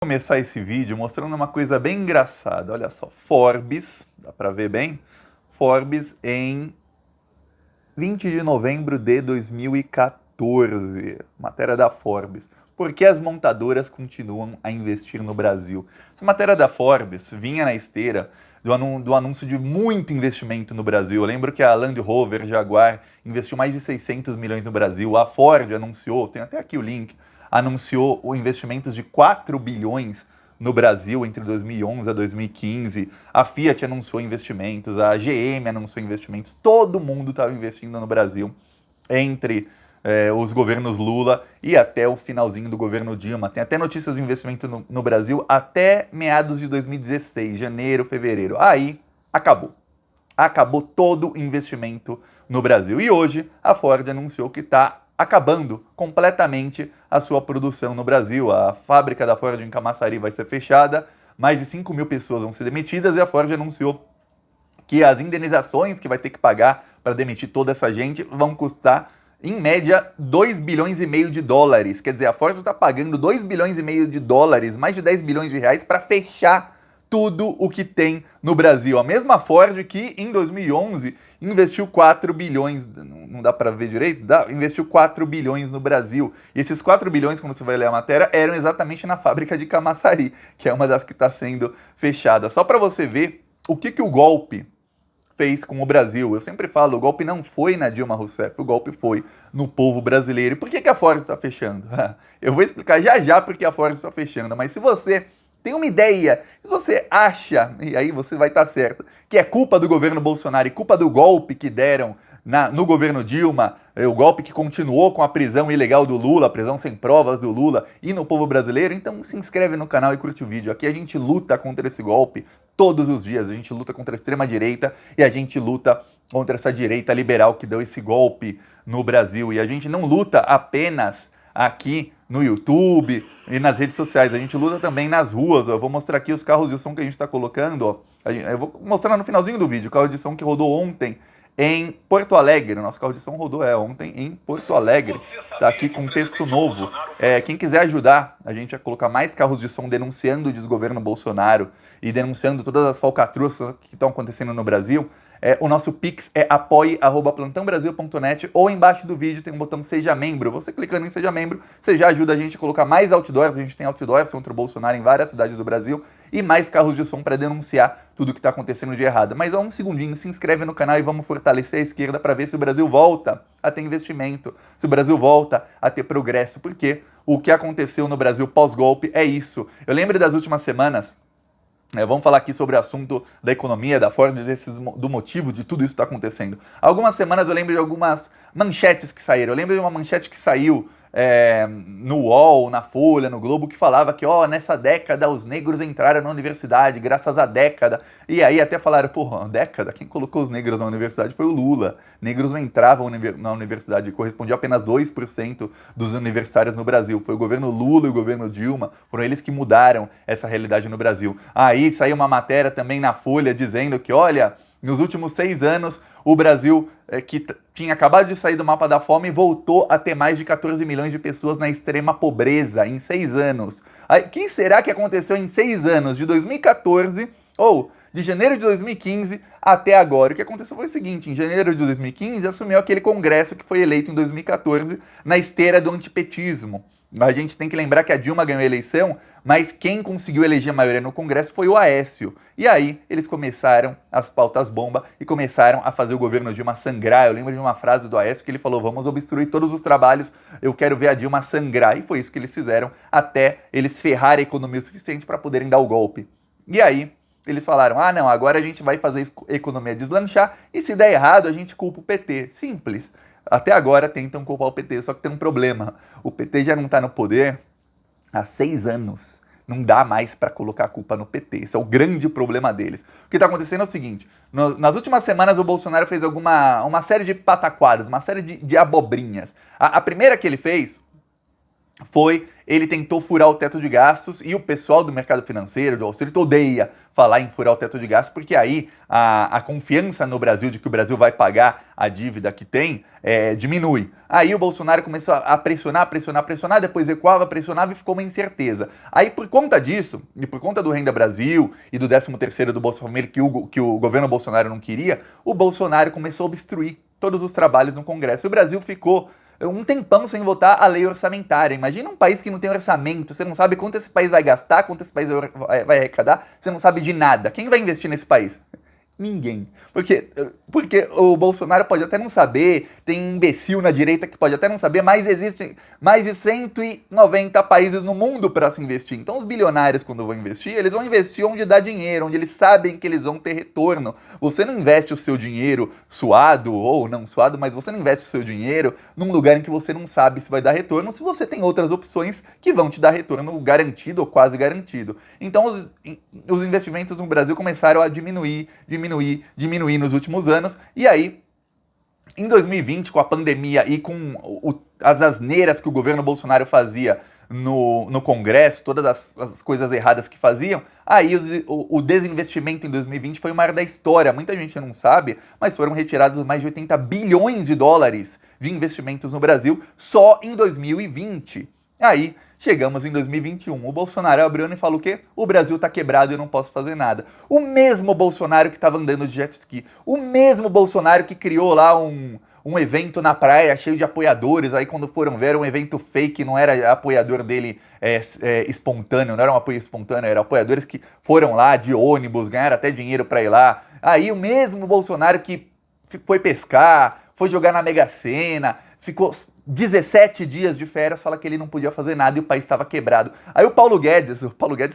Começar esse vídeo mostrando uma coisa bem engraçada. Olha só, Forbes, dá pra ver bem? Forbes em 20 de novembro de 2014, matéria da Forbes. Por que as montadoras continuam a investir no Brasil? Essa matéria da Forbes vinha na esteira do anúncio de muito investimento no Brasil. Eu lembro que a Land Rover Jaguar investiu mais de 600 milhões no Brasil. A Ford anunciou, tem até aqui o link, anunciou investimentos de 4 bilhões no Brasil entre 2011 a 2015. A Fiat anunciou investimentos, a GM anunciou investimentos. Todo mundo estava investindo no Brasil entre os governos Lula e até o finalzinho do governo Dilma. Tem até notícias de investimento no Brasil até meados de 2016, janeiro, fevereiro. Aí acabou. Acabou todo o investimento no Brasil. E hoje a Ford anunciou que está acabando completamente a sua produção no Brasil. A fábrica da Ford em Camaçari vai ser fechada, mais de 5 mil pessoas vão ser demitidas e a Ford anunciou que as indenizações que vai ter que pagar para demitir toda essa gente vão custar, em média, 2 bilhões e meio de dólares. Quer dizer, a Ford está pagando 2 bilhões e meio de dólares, mais de 10 bilhões de reais, para fechar tudo o que tem no Brasil. A mesma Ford que, em 2011, investiu 4 bilhões, não dá para ver direito? Investiu 4 bilhões no Brasil. E esses 4 bilhões, como você vai ler a matéria, eram exatamente na fábrica de Camaçari, que é uma das que está sendo fechada. Só para você ver o que o golpe fez com o Brasil. Eu sempre falo, o golpe não foi na Dilma Rousseff, o golpe foi no povo brasileiro. E por que a Ford está fechando? Eu vou explicar já por que a Ford está fechando, mas se você tem uma ideia, se você acha, e aí você vai estar certo, que é culpa do governo Bolsonaro e culpa do golpe que deram no governo Dilma, o golpe que continuou com a prisão ilegal do Lula, a prisão sem provas do Lula e no povo brasileiro, então se inscreve no canal e curte o vídeo. Aqui a gente luta contra esse golpe todos os dias, a gente luta contra a extrema-direita e a gente luta contra essa direita liberal que deu esse golpe no Brasil. E a gente não luta apenas aqui no YouTube e nas redes sociais, a gente luta também nas ruas. Ó. Eu vou mostrar aqui os carros de som que a gente está colocando. Ó. Eu vou mostrar no finalzinho do vídeo o carro de som que rodou ontem em Porto Alegre. O nosso carro de som rodou ontem em Porto Alegre. Está aqui com texto novo. Quem quiser ajudar a gente a colocar mais carros de som denunciando o desgoverno Bolsonaro e denunciando todas as falcatruas que estão acontecendo no Brasil, o nosso Pix é apoie@plantãobrasil.net ou embaixo do vídeo tem um botão Seja Membro. Você clicando em Seja Membro, você já ajuda a gente a colocar mais outdoors. A gente tem outdoors contra o Bolsonaro em várias cidades do Brasil e mais carros de som para denunciar tudo o que está acontecendo de errado. Mas um segundinho, se inscreve no canal e vamos fortalecer a esquerda para ver se o Brasil volta a ter investimento, se o Brasil volta a ter progresso, porque o que aconteceu no Brasil pós-golpe é isso. Eu lembro das últimas semanas. Vamos falar aqui sobre o assunto da economia, da Ford, do motivo de tudo isso estar acontecendo. Algumas semanas eu lembro de algumas manchetes que saíram. Eu lembro de uma manchete que saiu no UOL, na Folha, no Globo, que falava que nessa década os negros entraram na universidade, graças à década. E aí até falaram, porra, década? Quem colocou os negros na universidade foi o Lula. Negros não entravam na universidade, correspondia a apenas 2% dos universitários no Brasil. Foi o governo Lula e o governo Dilma, foram eles que mudaram essa realidade no Brasil. Aí saiu uma matéria também na Folha dizendo que, olha, nos últimos 6 anos, o Brasil, que tinha acabado de sair do mapa da fome, voltou a ter mais de 14 milhões de pessoas na extrema pobreza em 6 anos. Aí, quem será que aconteceu em 6 anos, de 2014 ou de janeiro de 2015 até agora? O que aconteceu foi o seguinte, em janeiro de 2015 assumiu aquele congresso que foi eleito em 2014 na esteira do antipetismo. A gente tem que lembrar que a Dilma ganhou a eleição, mas quem conseguiu eleger a maioria no Congresso foi o Aécio. E aí eles começaram as pautas bomba e começaram a fazer o governo Dilma sangrar. Eu lembro de uma frase do Aécio que ele falou, vamos obstruir todos os trabalhos, eu quero ver a Dilma sangrar. E foi isso que eles fizeram até eles ferrarem a economia o suficiente para poderem dar o golpe. E aí eles falaram, não, agora a gente vai fazer a economia deslanchar e se der errado a gente culpa o PT. Simples. Até agora tentam culpar o PT, só que tem um problema. O PT já não está no poder há 6 anos. Não dá mais para colocar a culpa no PT. Esse é o grande problema deles. O que está acontecendo é o seguinte. Nas últimas semanas o Bolsonaro fez uma série de pataquadas, uma série de abobrinhas. A primeira que ele fez ele tentou furar o teto de gastos e o pessoal do mercado financeiro, do Wall Street, odeia falar em furar o teto de gastos, porque aí a confiança no Brasil de que o Brasil vai pagar a dívida que tem diminui. Aí o Bolsonaro começou a pressionar, depois recuava, pressionava e ficou uma incerteza. Aí por conta disso, e por conta do Renda Brasil e do 13º do Bolsa Família que o governo Bolsonaro não queria, o Bolsonaro começou a obstruir todos os trabalhos no Congresso. E o Brasil ficou um tempão sem votar a lei orçamentária. Imagina um país que não tem orçamento, você não sabe quanto esse país vai gastar, quanto esse país vai arrecadar, você não sabe de nada. Quem vai investir nesse país? Ninguém. Porque o Bolsonaro pode até não saber, tem imbecil na direita que pode até não saber, mas existem mais de 190 países no mundo para se investir. Então os bilionários, quando vão investir, eles vão investir onde dá dinheiro, onde eles sabem que eles vão ter retorno. Você não investe o seu dinheiro suado ou não suado, mas você não investe o seu dinheiro num lugar em que você não sabe se vai dar retorno, se você tem outras opções que vão te dar retorno garantido ou quase garantido. Então os investimentos no Brasil começaram a diminuir nos últimos anos, e aí, em 2020, com a pandemia e com as asneiras que o governo Bolsonaro fazia no Congresso, todas as coisas erradas que faziam, aí o desinvestimento em 2020 foi o maior da história. Muita gente não sabe, mas foram retirados mais de 80 bilhões de dólares de investimentos no Brasil só em 2020. Aí, chegamos em 2021, o Bolsonaro abriu e falou o quê? O Brasil tá quebrado e eu não posso fazer nada. O mesmo Bolsonaro que estava andando de jet ski, o mesmo Bolsonaro que criou lá um evento na praia cheio de apoiadores, aí quando foram ver, era um evento fake, não era apoiador dele espontâneo, não era um apoio espontâneo, eram apoiadores que foram lá de ônibus, ganharam até dinheiro para ir lá. Aí o mesmo Bolsonaro que foi pescar, foi jogar na Mega Sena, ficou 17 dias de férias, fala que ele não podia fazer nada e o país estava quebrado. Aí o Paulo Guedes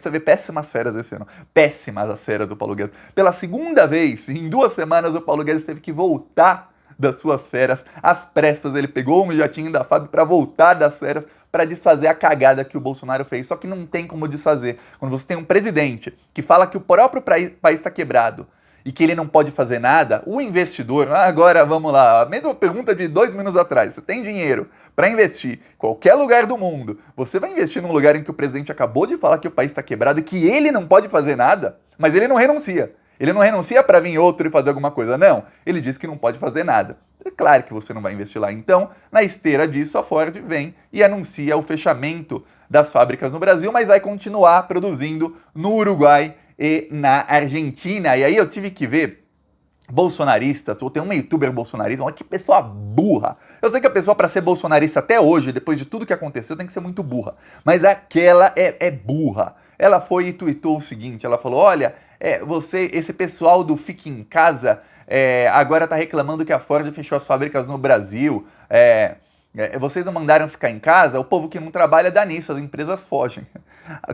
teve péssimas férias esse ano. Péssimas as férias do Paulo Guedes. Pela segunda vez, em 2 semanas, o Paulo Guedes teve que voltar das suas férias. Às pressas, ele pegou um jatinho da FAB para voltar das férias, para desfazer a cagada que o Bolsonaro fez. Só que não tem como desfazer. Quando você tem um presidente que fala que o próprio país está quebrado, e que ele não pode fazer nada, o investidor, agora vamos lá, a mesma pergunta de 2 minutos atrás, você tem dinheiro para investir em qualquer lugar do mundo, você vai investir num lugar em que o presidente acabou de falar que o país está quebrado e que ele não pode fazer nada, mas ele não renuncia. Ele não renuncia para vir outro e fazer alguma coisa, não. Ele diz que não pode fazer nada. É claro que você não vai investir lá. Então, na esteira disso, a Ford vem e anuncia o fechamento das fábricas no Brasil, mas vai continuar produzindo no Uruguai e na Argentina. E aí eu tive que ver bolsonaristas, ou tem uma youtuber bolsonarista, olha que pessoa burra. Eu sei que a pessoa, para ser bolsonarista até hoje, depois de tudo que aconteceu, tem que ser muito burra. Mas aquela é burra. Ela foi e tweetou o seguinte, ela falou, olha, esse pessoal do Fique em Casa agora tá reclamando que a Ford fechou as fábricas no Brasil. Vocês não mandaram ficar em casa? O povo que não trabalha dá nisso, as empresas fogem.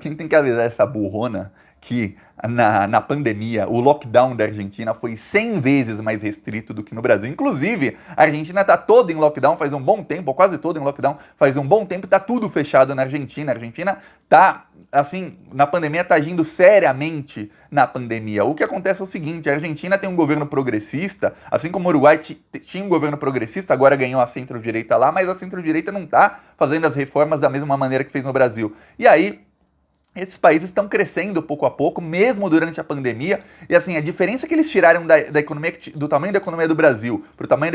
Quem tem que avisar essa burrona que na pandemia o lockdown da Argentina foi 100 vezes mais restrito do que no Brasil. Inclusive, a Argentina está toda em lockdown faz um bom tempo, ou quase toda em lockdown faz um bom tempo, está tudo fechado na Argentina. A Argentina está, assim, na pandemia, está agindo seriamente na pandemia. O que acontece é o seguinte, a Argentina tem um governo progressista, assim como o Uruguai tinha um governo progressista, agora ganhou a centro-direita lá, mas a centro-direita não está fazendo as reformas da mesma maneira que fez no Brasil. E aí, esses países estão crescendo pouco a pouco, mesmo durante a pandemia. E assim, a diferença que eles tiraram da economia, do tamanho da economia do Brasil para o tamanho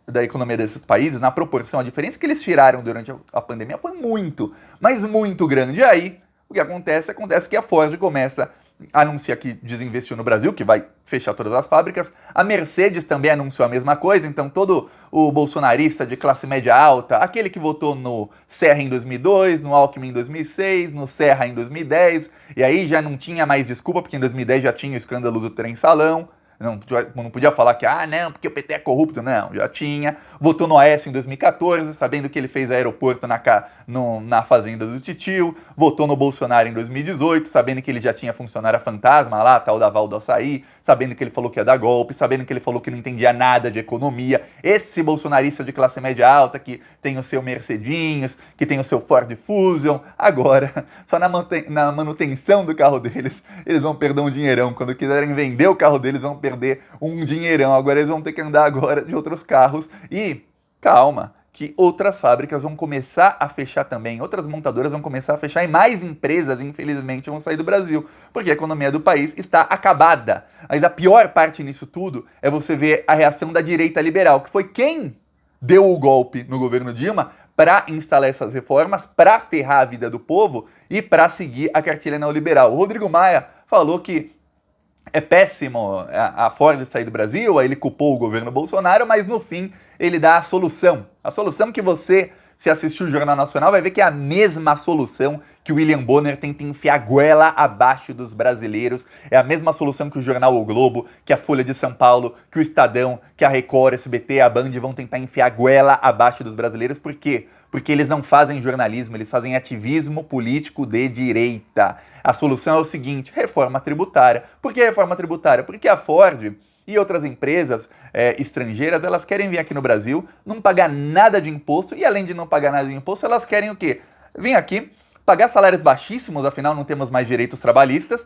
da economia desses países, na proporção, a diferença que eles tiraram durante a pandemia foi muito, mas muito grande. E aí, o que acontece? Acontece que a Ford começa a anunciar que desinvestiu no Brasil, que vai fechar todas as fábricas. A Mercedes também anunciou a mesma coisa, então todo o bolsonarista de classe média alta, aquele que votou no Serra em 2002, no Alckmin em 2006, no Serra em 2010, e aí já não tinha mais desculpa, porque em 2010 já tinha o escândalo do trem-salão, não podia falar que, não, porque o PT é corrupto, não, já tinha. Votou no Aécio em 2014, sabendo que ele fez aeroporto na fazenda do Titio. Votou no Bolsonaro em 2018, sabendo que ele já tinha funcionária fantasma lá, tal da Val do Açaí, sabendo que ele falou que ia dar golpe, sabendo que ele falou que não entendia nada de economia. Esse bolsonarista de classe média alta, que tem o seu Mercedinhos, que tem o seu Ford Fusion, agora, só na manutenção do carro deles, eles vão perder um dinheirão. Quando quiserem vender o carro deles, vão perder um dinheirão. Agora eles vão ter que andar agora de outros carros. E calma, que outras fábricas vão começar a fechar também, outras montadoras vão começar a fechar e mais empresas, infelizmente, vão sair do Brasil, porque a economia do país está acabada. Mas a pior parte nisso tudo é você ver a reação da direita liberal, que foi quem deu o golpe no governo Dilma para instalar essas reformas, para ferrar a vida do povo e para seguir a cartilha neoliberal. O Rodrigo Maia falou que é péssimo a Ford sair do Brasil, aí ele culpou o governo Bolsonaro, mas no fim ele dá a solução. A solução que você, se assistiu o Jornal Nacional, vai ver que é a mesma solução que o William Bonner tenta enfiar a goela abaixo dos brasileiros. É a mesma solução que o jornal O Globo, que a Folha de São Paulo, que o Estadão, que a Record, SBT, a Band vão tentar enfiar a goela abaixo dos brasileiros. Por quê? Porque eles não fazem jornalismo, eles fazem ativismo político de direita. A solução é o seguinte: reforma tributária. Por que reforma tributária? Porque a Ford e outras empresas estrangeiras, elas querem vir aqui no Brasil, não pagar nada de imposto, e além de não pagar nada de imposto, elas querem o quê? Vir aqui, pagar salários baixíssimos, afinal não temos mais direitos trabalhistas,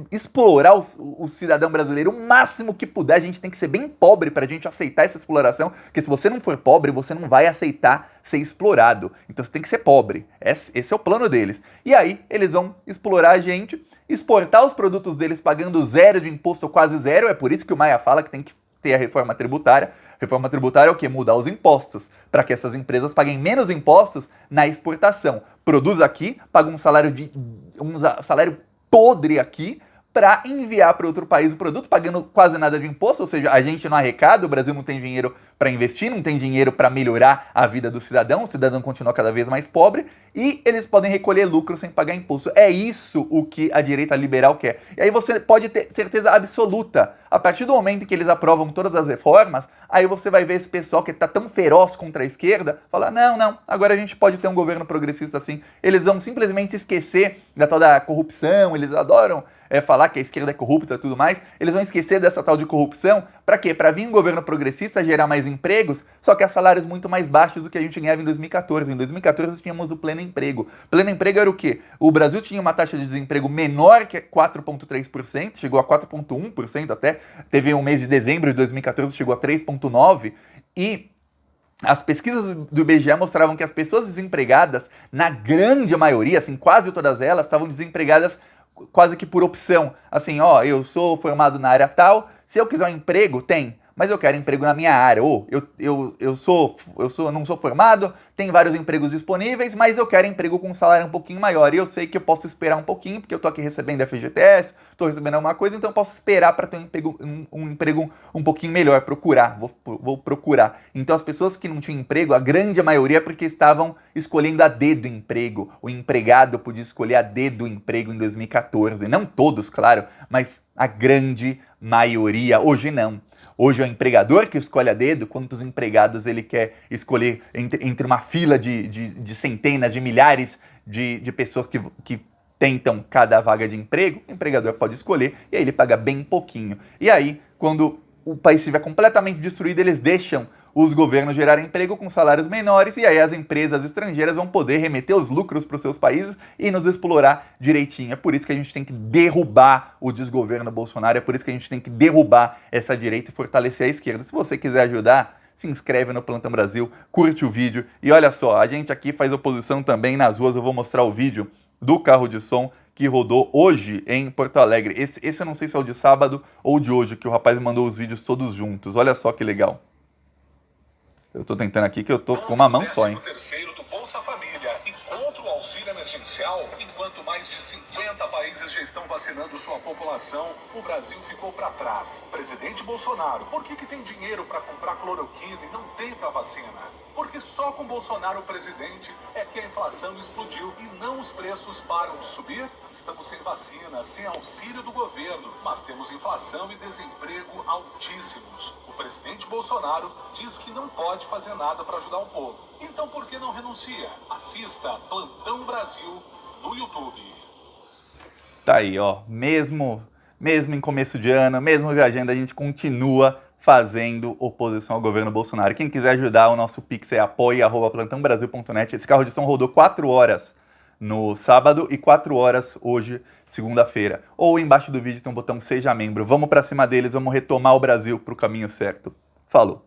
explorar o cidadão brasileiro o máximo que puder. A gente tem que ser bem pobre para a gente aceitar essa exploração, porque se você não for pobre, você não vai aceitar ser explorado. Então você tem que ser pobre. Esse é o plano deles. E aí eles vão explorar a gente, exportar os produtos deles pagando zero de imposto ou quase zero. É por isso que o Maia fala que tem que ter a reforma tributária. Reforma tributária é o quê? Mudar os impostos, para que essas empresas paguem menos impostos na exportação. Produz aqui, paga um salário podre aqui, para enviar para outro país o produto, pagando quase nada de imposto, ou seja, a gente não arrecada, o Brasil não tem dinheiro para investir, não tem dinheiro para melhorar a vida do cidadão, o cidadão continua cada vez mais pobre, e eles podem recolher lucro sem pagar imposto. É isso o que a direita liberal quer. E aí você pode ter certeza absoluta, a partir do momento que eles aprovam todas as reformas, aí você vai ver esse pessoal que está tão feroz contra a esquerda, falar, não, agora a gente pode ter um governo progressista assim. Eles vão simplesmente esquecer da tal da corrupção, eles adoram falar que a esquerda é corrupta e tudo mais, eles vão esquecer dessa tal de corrupção. Para quê? Para vir um governo progressista, gerar mais empregos, só que a salários muito mais baixos do que a gente ganhava em 2014. Em 2014 tínhamos o pleno emprego. Pleno emprego era o quê? O Brasil tinha uma taxa de desemprego menor que 4,3%, chegou a 4,1% até. Teve um mês de dezembro de 2014, chegou a 3,9%. E as pesquisas do IBGE mostravam que as pessoas desempregadas, na grande maioria, assim, quase todas elas, estavam desempregadas quase que por opção. Assim, eu sou formado na área tal, se eu quiser um emprego, tem, mas eu quero emprego na minha área. Ou eu não sou formado, tem vários empregos disponíveis, mas eu quero emprego com um salário um pouquinho maior. E eu sei que eu posso esperar um pouquinho, porque eu tô aqui recebendo FGTS, tô recebendo alguma coisa, então eu posso esperar para ter um emprego um pouquinho melhor, vou procurar. Então as pessoas que não tinham emprego, a grande maioria é porque estavam escolhendo a dedo emprego. O empregado podia escolher a dedo emprego em 2014. Não todos, claro, mas a grande maioria. Hoje não. Hoje é o empregador que escolhe a dedo quantos empregados ele quer escolher entre uma fila de centenas, de milhares de pessoas que tentam cada vaga de emprego. O empregador pode escolher e aí ele paga bem pouquinho. E aí, quando o país estiver completamente destruído, eles deixam os governos gerarem emprego com salários menores e aí as empresas estrangeiras vão poder remeter os lucros para os seus países e nos explorar direitinho. É por isso que a gente tem que derrubar o desgoverno Bolsonaro, é por isso que a gente tem que derrubar essa direita e fortalecer a esquerda. Se você quiser ajudar, se inscreve no Plantão Brasil, curte o vídeo e olha só, a gente aqui faz oposição também nas ruas. Eu vou mostrar o vídeo do carro de som que rodou hoje em Porto Alegre. Esse eu não sei se é o de sábado ou de hoje, que o rapaz mandou os vídeos todos juntos. Olha só que legal. Eu tô tentando aqui que eu tô com uma mão só, hein? Terceiro do Bolsa Família e contra o auxílio emergencial, enquanto mais de 50 países já estão vacinando sua população, o Brasil ficou para trás. Presidente Bolsonaro, por que tem dinheiro para comprar cloroquina e não tem para vacina? Porque só com Bolsonaro presidente é que a inflação explodiu e não os preços param de subir? Estamos sem vacina, sem auxílio do governo, mas temos inflação e desemprego altíssimos. O presidente Bolsonaro diz que não pode fazer nada para ajudar o povo. Então por que não renuncia? Assista Plantão Brasil no YouTube. Tá aí, mesmo em começo de ano, mesmo viajando, a gente continua fazendo oposição ao governo Bolsonaro. Quem quiser ajudar, o nosso Pix é apoia@plantãobrasil.net. Esse carro de som rodou 4 horas no sábado e 4 horas hoje, segunda-feira. Ou embaixo do vídeo tem um botão Seja Membro. Vamos pra cima deles, vamos retomar o Brasil pro caminho certo. Falou!